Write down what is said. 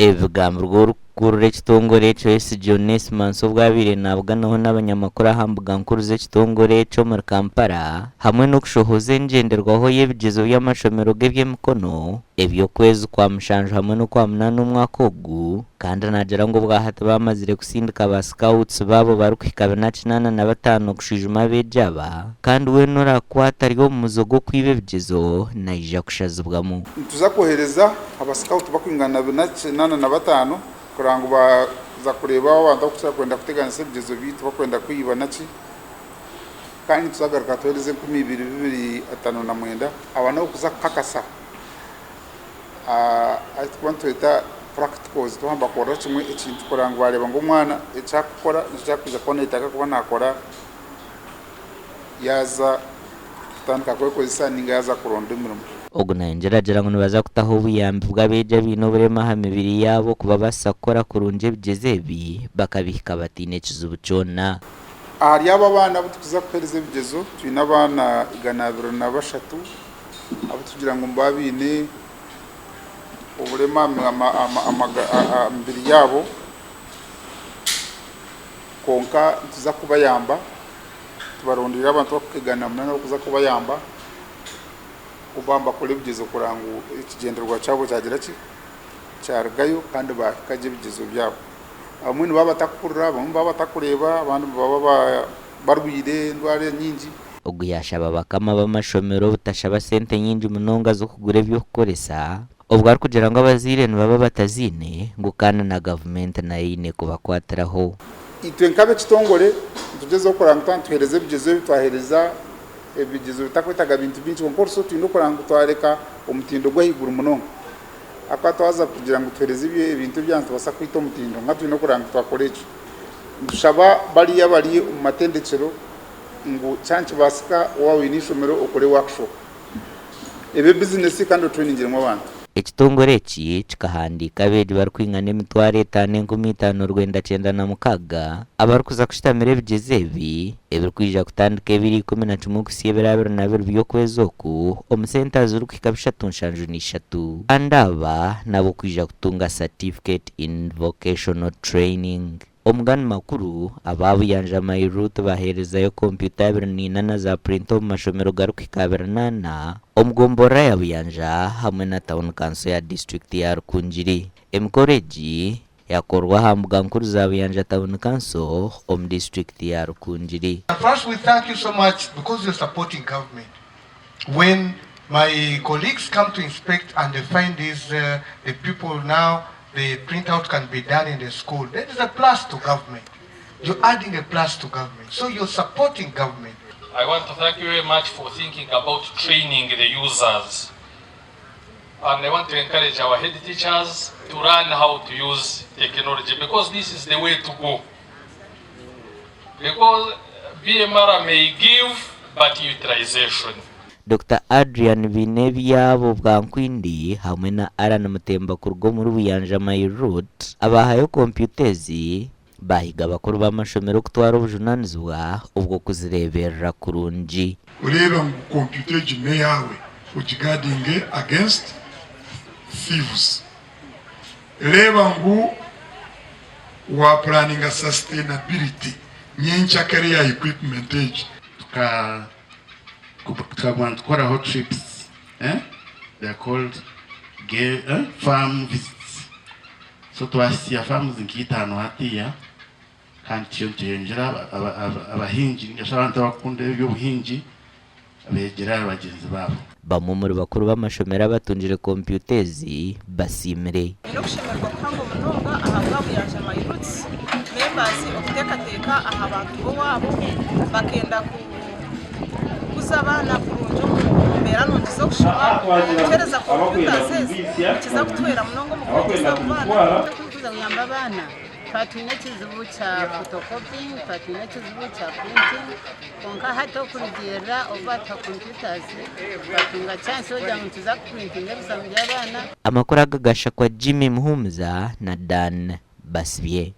ebigambo rw'urukuru rw'ekitongore ekyo Jones Manso bwabire nabwanaho n'abanyamakuru ahambuga nkuru z'ekitongore ekyo muri Kampala hamwe n'okushohoza engenderwaho y'ebigezo by'amashomero g'ebyemikono ebyokwezi kwa mushanju hamwe n'okwa munana omwaka ogu kandi nagira ngo bwahati bamazire kusindika ba scouts babo barukuhika 45 kushijuma bejaba kandi we norakwata ari omuzo gwo kwiba ebigezo naija kushazibwamu tuza kohereza aba scout bakwingana 45 kurango baza kureba abantu bakushaka kwenda kuteganisa ebigezo bitu bakwenda kwiba naki kandi tuzagaruka tuhereze 2059 abana okuza kakasa twita practicals tuhamba kora kimwe ekintu kurango bareba ngo umwana ecyakukora icyakuza kone itaka kuba nakora yaza kutandika kwekozesa ninga yaza kuronda imirimo ogu nayengeragera ngo nibaza kutaho obuyambi bw'abeja bino burema ha mibiri yabo kuba basakora kurunje ebigeze ebi bakabihika batine ekizibu kyona ahari aba bana butuza kuhereza ebigezo twina abana 123 abo tugira ngo mbabine uburema amabiri yabo konka tuza kubayamba tubarondera abantu bakigana munana kuza kubayamba ubamba kole bigezo kurangu ikigenderwa cyabo cyagira ki cyargayo kandi bakaje bigezo byabo amwe ni baba takurura bamwe baba takureba abantu baba barwire ndware nyingi ogu yashaba bakama b'amashomero butashaba sente nyingi munonga zo kugura ebyo kukoresa ubwo ari kugira ngo abazire baba batazine ngo kana na government nayine kubakwatiraho itwe nkabe kitongore tugezo kuranga tantuhereze bigezo bitwahereza ebigezo bitakwetaga bintu bintu konkorso twino kuranga twareka omutindo gwahigura munonga akwatwaza kugira ngo tuhereze ibintu byantu basa kwita omutindo nka twino kuranga twakoreje dushaba bari mu matendekero ngo cyanci basika wawe nishomero okore workshop ebe business kandi training mu abantu ekitongore eki kikahandika abeegi barikwingana emitwaro 5,996 abarikuza kushitamira ebigezo ebi ebirikwija kutandika 2011 kusiya 2022 by'okwezi oku omu senta zirikuhika 373 kandi aba nabo kwija kutunga certificate in vocational training omugani makuru ababuyanja Mairut baherezayo kompyuta 28 za printer mu mashomero garukuhika 28 omugombora ya buyanja hamwe na town council ya district ya Rukungiri emikoreji yakorwa hambuga nkuru za buyanja town council om district ya Rukungiri. First, we thank you so much because you're supporting government. When my colleagues come to inspect and they find these the people now the printout can be done in the school, that is a plus to government. You're adding a plus to government, so you're supporting government. I want to thank you very much for thinking about training the users. And I want to encourage our head teachers to learn how to use technology because this is the way to go. Because BMR may give, but utilization. Dr. Adrian Binebyabo Bwankwindi hamwe na Alan Mutemba kurwo muri buyanja Mairut abahayo kompyutezi bahiga bakuru b'amashomero kutwara ubujunanizwa ubwo kuzireberera kurunji ureba ngo kompyuta jime yawe ukigadinge against thieves reba ngo wa planning sustainability nyencha career equipment age tukagwana hot trips they are called farm visits so twasiya farms nkitano hatiya kandi cyongerera abahinji ngashobora bakunda ibyo buhinji abegera abagenzi babo bamwe muri bakuru b'amashomero batunjire kompyutezi basimire no kushemerwa kwango munonga ahabwa buyanja Mairut members okutekateka aha bantu bo wabo bakenda kuzabana kurunjo mbera nondizo kushoma kereza kompyuta zese kiza kutwera munongo mu kweza kubana kuza kuyamba abana twatwine kizibu cya photocopying twatwine kizibu cya printing konka hato kurugera obata computers batunga chance oja mu tuza printing ebisamo by'abana amakuru agagasha kwa Jimmy Muhumza na Dan Basbye.